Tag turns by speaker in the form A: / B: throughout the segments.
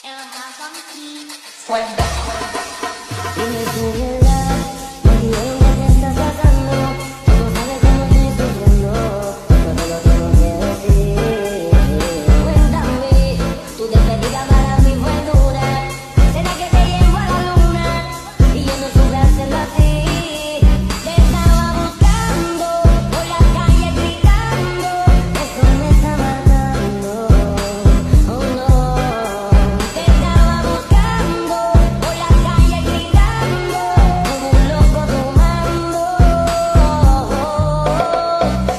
A: Dime tu verdad, porque ella te está sacando. Tú no sabes cómo estoy sufriendo, todo lo tengo que decir. Cuéntame, tu despedida para mí fue dura. Será que te llevo a la luna y yo no supe hacerlo así. Te estaba buscando por la calle gritando, eso me está matando. Oh no, te estaba buscando por la calle gritando como un loco tomando.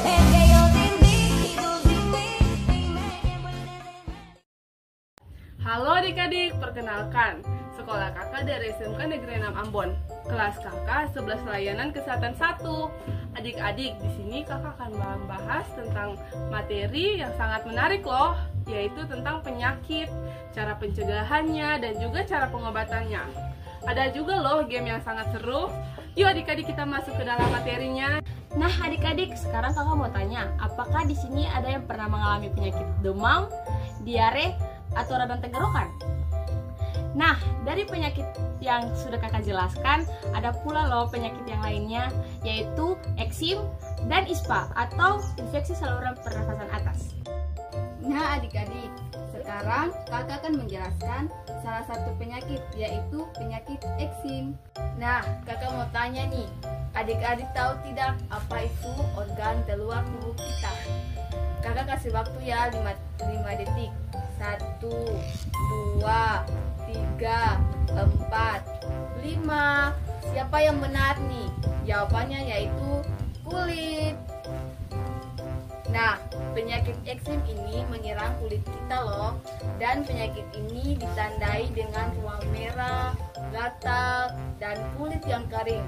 A: Es que yo sin ti y tú sin mí y me devuelves de mí.
B: Halo adik-adik, perkenalkan, sekolah kakak dari SMK Negeri 6 Ambon. Kelas kakak 11 layanan kesehatan 1. Adik-adik, di sini kakak akan membahas tentang materi yang sangat menarik loh, yaitu tentang penyakit, cara pencegahannya, dan juga cara pengobatannya. Ada juga loh game yang sangat seru. Yuk adik-adik kita masuk ke dalam materinya.
C: Nah, adik-adik, sekarang kakak mau tanya, apakah di sini ada yang pernah mengalami penyakit demam, diare, atau radang tenggorokan? Nah, dari penyakit yang sudah kakak jelaskan, ada pula loh penyakit yang lainnya, yaitu eksim dan ISPA atau infeksi saluran pernafasan atas.
D: Nah adik-adik, sekarang kakak akan menjelaskan salah satu penyakit, yaitu penyakit eksim. Nah, kakak mau tanya nih, adik-adik tahu tidak apa itu organ terluar tubuh kita? Kakak kasih waktu ya 5 detik. 1, 2, 3, 4, 5. Siapa yang benar nih? Jawabannya yaitu kulit. Nah, penyakit eksim ini menyerang kulit kita loh. Dan penyakit ini ditandai dengan ruam merah, gatal, dan kulit yang kering.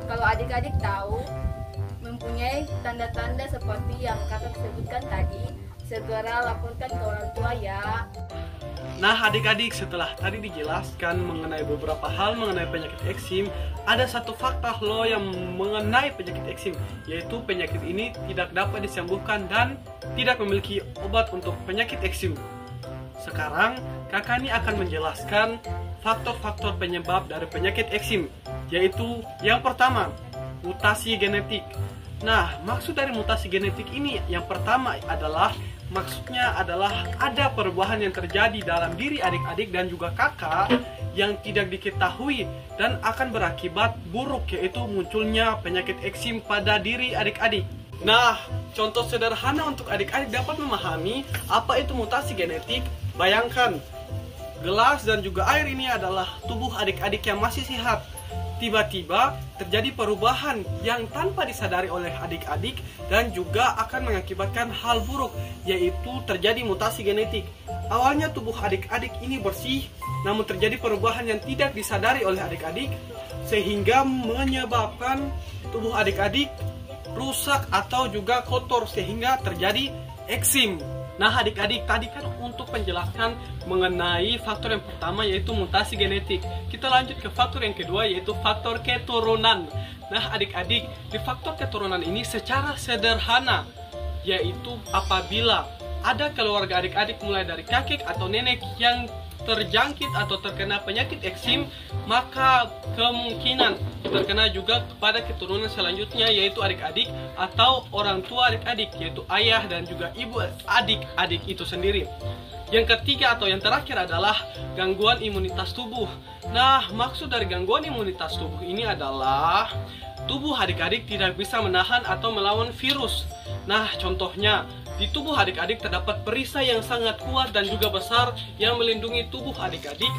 D: Kalau adik-adik tahu mempunyai tanda-tanda seperti yang kakak sebutkan tadi, segera laporkan ke orang tua ya.
E: Nah adik-adik, setelah tadi dijelaskan mengenai beberapa hal mengenai penyakit eksim, ada satu fakta loh yang mengenai penyakit eksim, yaitu penyakit ini tidak dapat disembuhkan dan tidak memiliki obat untuk penyakit eksim. Sekarang kakak ini akan menjelaskan faktor-faktor penyebab dari penyakit eksim, yaitu yang pertama, mutasi genetik. Nah, maksud dari mutasi genetik ini yang pertama adalah maksudnya adalah ada perubahan yang terjadi dalam diri adik-adik dan juga kakak yang tidak diketahui dan akan berakibat buruk, yaitu munculnya penyakit eksim pada diri adik-adik. Nah, contoh sederhana untuk adik-adik dapat memahami apa itu mutasi genetik. Bayangkan, gelas dan juga air ini adalah tubuh adik-adik yang masih sehat. Tiba-tiba terjadi perubahan yang tanpa disadari oleh adik-adik dan juga akan mengakibatkan hal buruk, yaitu terjadi mutasi genetik. Awalnya tubuh adik-adik ini bersih, namun terjadi perubahan yang tidak disadari oleh adik-adik sehingga menyebabkan tubuh adik-adik rusak atau juga kotor sehingga terjadi eksim. Nah adik-adik, tadi kan untuk penjelasan mengenai faktor yang pertama yaitu mutasi genetik. Kita lanjut ke faktor yang kedua yaitu faktor keturunan. Nah adik-adik, di faktor keturunan ini secara sederhana yaitu apabila ada keluarga adik-adik mulai dari kakek atau nenek yang terjangkit atau terkena penyakit eksim, maka kemungkinan terkena juga kepada keturunan selanjutnya yaitu adik-adik atau orang tua adik-adik, yaitu ayah dan juga ibu adik-adik itu sendiri. Yang ketiga atau yang terakhir adalah gangguan imunitas tubuh. Nah, maksud dari gangguan imunitas tubuh ini adalah tubuh adik-adik tidak bisa menahan atau melawan virus. Nah, contohnya di tubuh adik-adik terdapat perisai yang sangat kuat dan juga besar yang melindungi tubuh adik-adik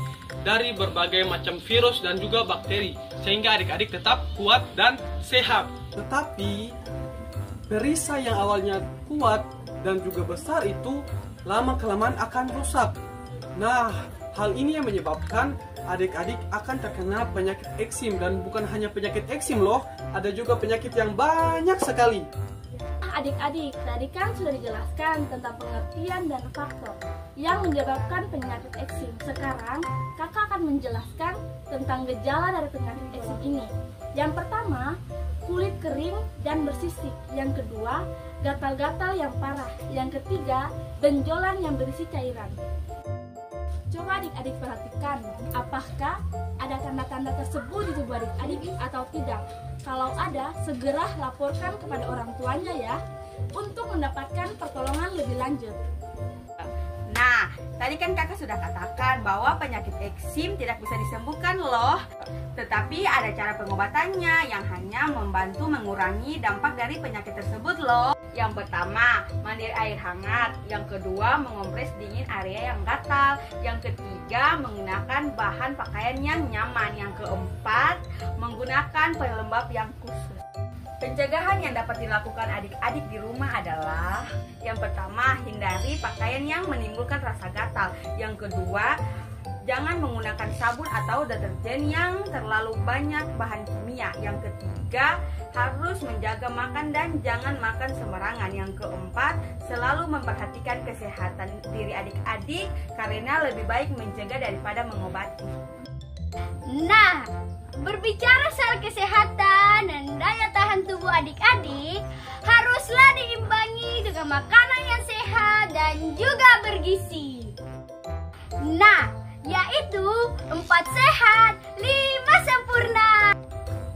E: dari berbagai macam virus dan juga bakteri, sehingga adik-adik tetap kuat dan sehat. Tetapi perisai yang awalnya kuat dan juga besar itu lama-kelamaan akan rusak. Nah, hal ini yang menyebabkan adik-adik akan terkena penyakit eksim, dan bukan hanya penyakit eksim loh, ada juga penyakit yang banyak sekali.
C: Adik-adik, tadi kan sudah dijelaskan tentang pengertian dan faktor yang menyebabkan penyakit eksim. Sekarang kakak akan menjelaskan tentang gejala dari penyakit eksim ini. Yang pertama, kulit kering dan bersisik. Yang kedua, gatal-gatal yang parah. Yang ketiga, benjolan yang berisi cairan. Coba adik-adik adik-adik perhatikan, apakah ada tanda-tanda tersebut di tubuh adik-adik atau tidak? Kalau ada, segera laporkan kepada orang tuanya ya, untuk mendapatkan pertolongan lebih lanjut.
F: Nah, tadi kan kakak sudah katakan bahwa penyakit eksim tidak bisa disembuhkan loh. Tetapi ada cara pengobatannya yang hanya membantu mengurangi dampak dari penyakit tersebut loh. Yang pertama, mandi air hangat. Yang kedua, mengompres dingin area yang gatal. Yang ketiga, menggunakan bahan pakaian yang nyaman. Yang keempat, menggunakan pelembab yang khusus. Pencegahan yang dapat dilakukan adik-adik di rumah adalah: yang pertama, hindari pakaian yang menimbulkan rasa gatal. Yang kedua, jangan menggunakan sabun atau deterjen yang terlalu banyak bahan kimia. Yang ketiga, harus menjaga makan dan jangan makan sembarangan. Yang keempat, selalu memperhatikan kesehatan diri adik-adik karena lebih baik mencegah daripada mengobati.
G: Nah, berbicara soal kesehatan dan daya tahan tubuh adik-adik, haruslah diimbangi dengan makanan yang sehat dan juga bergizi. Nah, yaitu 4 sehat, 5 sempurna.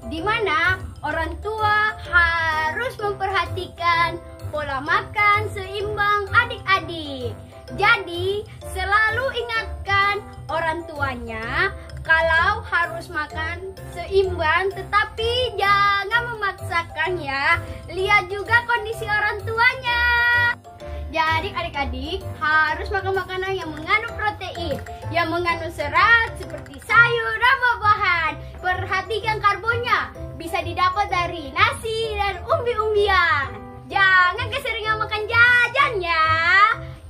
G: Di mana orang tua harus memperhatikan pola makan seimbang adik-adik. Jadi, selalu ingatkan orang tuanya kalau harus makan seimbang, tetapi jangan memaksakan ya. Lihat juga kondisi orang tuanya. Jadi adik-adik harus makan makanan yang mengandung protein, yang mengandung serat seperti sayur dan buah-buahan. Perhatikan karbonnya, bisa didapat dari nasi dan umbi-umbian. Jangan keseringan makan jajan ya.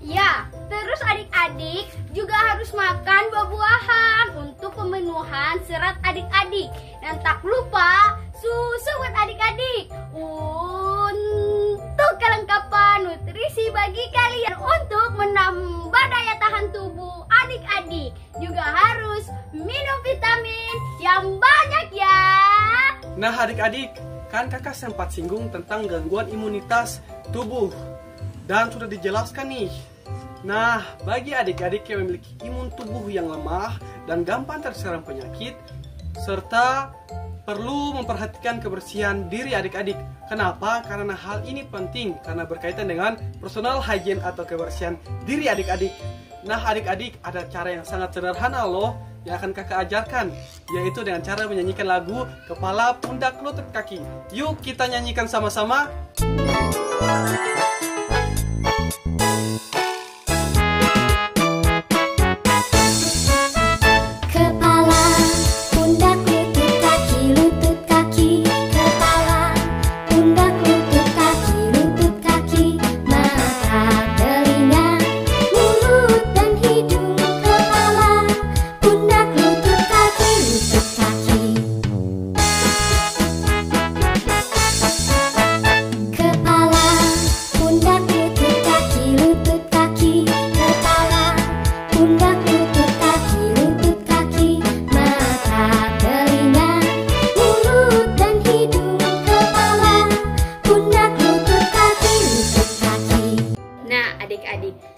G: Ya, terus adik-adik juga harus makan buah-buahan untuk pemenuhan serat adik-adik. Dan tak lupa susu buat adik-adik untuk kelengkapan nutrisi bagi kalian untuk menambah daya tahan tubuh adik-adik. Juga harus minum vitamin yang banyak ya.
E: Nah adik-adik, kan kakak sempat singgung tentang gangguan imunitas tubuh dan sudah dijelaskan nih. Nah, bagi adik-adik yang memiliki imun tubuh yang lemah dan gampang terserang penyakit, serta perlu memperhatikan kebersihan diri adik-adik. Kenapa? Karena hal ini penting karena berkaitan dengan personal hygiene atau kebersihan diri adik-adik. Nah, adik-adik, ada cara yang sangat sederhana loh yang akan kakak ajarkan, yaitu dengan cara menyanyikan lagu Kepala, Pundak, Lutut, Kaki. Yuk kita nyanyikan sama-sama.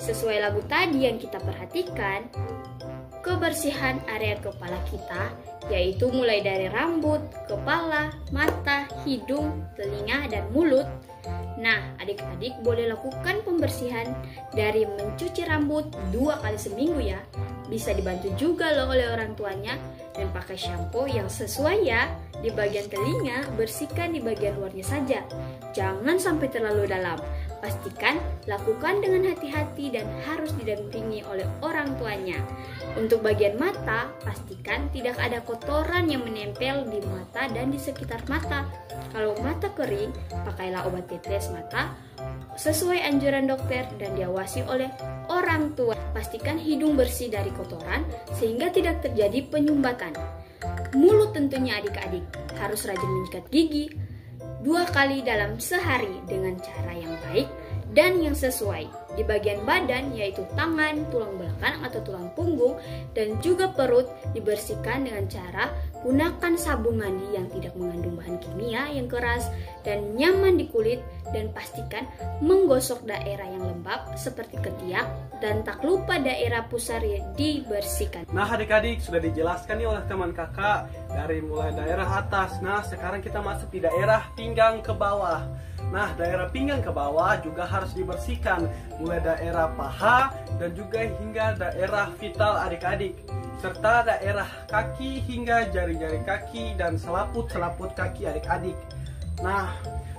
G: Sesuai lagu tadi yang kita perhatikan, kebersihan area kepala kita yaitu mulai dari rambut, kepala, mata, hidung, telinga, dan mulut. Nah, adik-adik boleh lakukan pembersihan dari mencuci rambut 2 kali seminggu ya. Bisa dibantu juga loh oleh orang tuanya dan pakai shampoo yang sesuai ya. Di bagian telinga, bersihkan di bagian luarnya saja. Jangan sampai terlalu dalam. Pastikan lakukan dengan hati-hati dan harus didampingi oleh orang tuanya. Untuk bagian mata, pastikan tidak ada kotoran yang menempel di mata dan di sekitar mata. Kalau mata kering, pakailah obat tetes mata sesuai anjuran dokter dan diawasi oleh orang tua. Pastikan hidung bersih dari kotoran sehingga tidak terjadi penyumbatan. Mulut tentunya adik-adik harus rajin menyikat gigi 2 kali dalam sehari dengan cara yang baik dan yang sesuai. Di bagian badan yaitu tangan, tulang belakang atau tulang punggung, dan juga perut dibersihkan dengan cara gunakan sabun mandi yang tidak mengandung bahan kimia yang keras dan nyaman di kulit, dan pastikan menggosok daerah yang lembab seperti ketiak, dan tak lupa daerah pusar dibersihkan.
E: Nah adik-adik, sudah dijelaskan nih oleh teman kakak dari mulai daerah atas. Nah sekarang kita masuk di daerah pinggang ke bawah. Nah daerah pinggang ke bawah juga harus dibersihkan, mulai daerah paha dan juga hingga daerah vital adik-adik, serta daerah kaki hingga jari-jari kaki dan selaput-selaput kaki adik-adik. Nah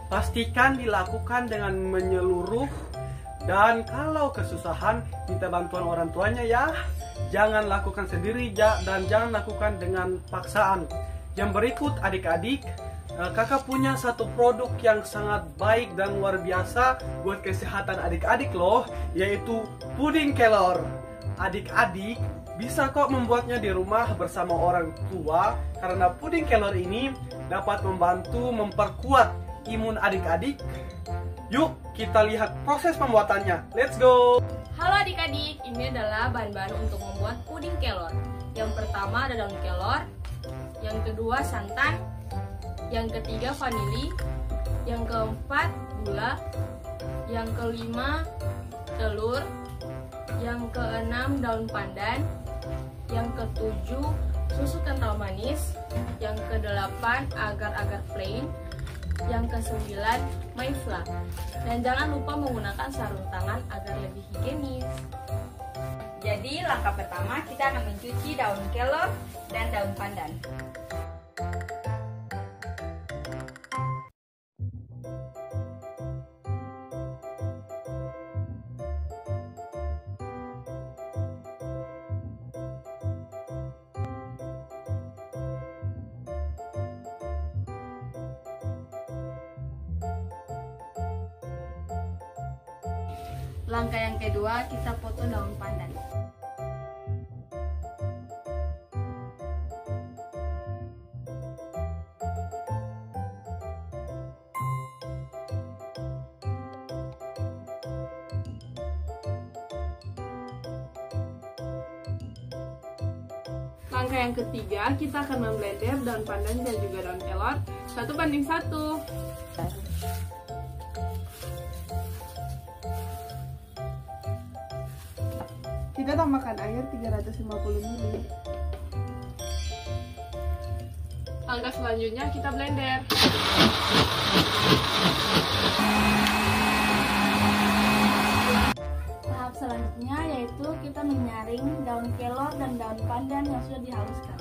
E: pastikan dilakukan dengan menyeluruh, dan kalau kesusahan minta bantuan orang tuanya ya. Jangan lakukan sendiri dan jangan lakukan dengan paksaan. Yang berikut adik-adik, kakak punya satu produk yang sangat baik dan luar biasa buat kesehatan adik-adik loh, yaitu puding kelor. Adik-adik bisa kok membuatnya di rumah bersama orang tua, karena puding kelor ini dapat membantu memperkuat imun adik-adik. Yuk kita lihat proses pembuatannya. Let's go!
C: Halo adik-adik, ini adalah bahan-bahan untuk membuat puding kelor. Yang pertama ada daun kelor, yang kedua santan, yang ketiga vanili, yang keempat gula, yang kelima telur, yang keenam daun pandan, yang ketujuh susu kental manis, yang kedelapan agar-agar plain, yang kesembilan maifla. Dan jangan lupa menggunakan sarung tangan agar lebih higienis.
F: Jadi langkah pertama kita akan mencuci daun kelor dan daun pandan.
D: Langkah yang kedua, kita potong daun pandan.
B: Langkah yang ketiga, kita akan memblender daun pandan dan juga daun kelor 1:1. Kita tambahkan air 350 ml. Langkah selanjutnya kita blender.
C: Tahap selanjutnya yaitu kita menyaring daun kelor dan daun pandan yang sudah dihaluskan.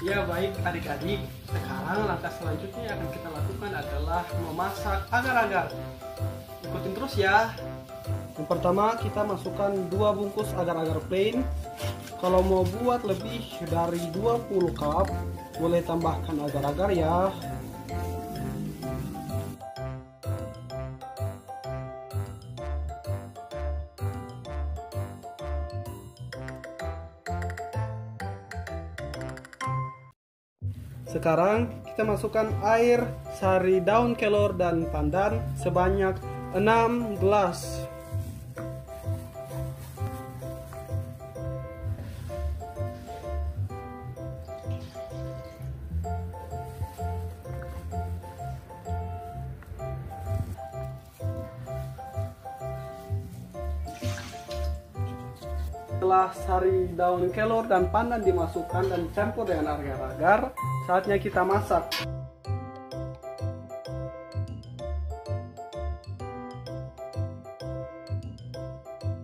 E: Ya baik adik-adik, sekarang langkah selanjutnya yang akan kita lakukan adalah memasak agar-agar. Ikutin terus ya. Yang pertama kita masukkan 2 bungkus agar-agar plain. Kalau mau buat lebih dari 20 cup, boleh tambahkan agar-agar ya. Sekarang kita masukkan air, sari daun kelor dan pandan sebanyak 6 gelas. Setelah sari daun kelor dan pandan dimasukkan dan dicampur dengan agar-agar, saatnya kita masak.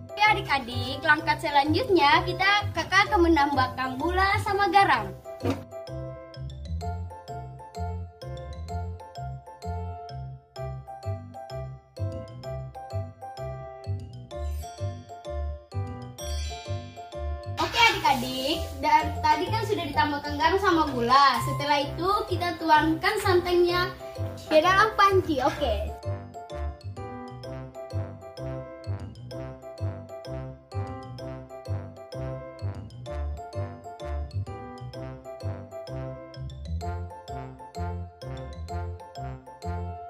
G: Oke adik-adik, langkah selanjutnya kakak akan menambahkan gula sama garam. Adik-adik, dan tadi kan sudah ditambahkan garam sama gula. Setelah itu kita tuangkan santannya
H: Ke dalam panci, oke.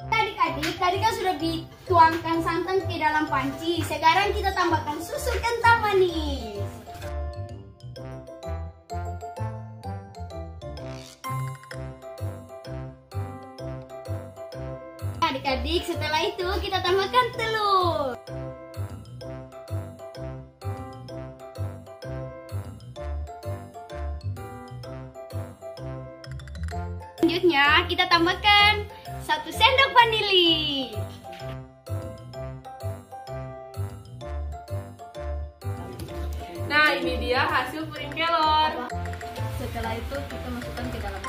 H: Adik-adik, tadi kan sudah dituangkan santan ke dalam panci. Sekarang kita tambahkan susu kental manis. Adik-adik, setelah itu kita tambahkan telur. Selanjutnya kita tambahkan 1 sendok vanili.
B: Nah, ini dia hasil puding kelor.
D: Setelah itu kita masukkan ke dalam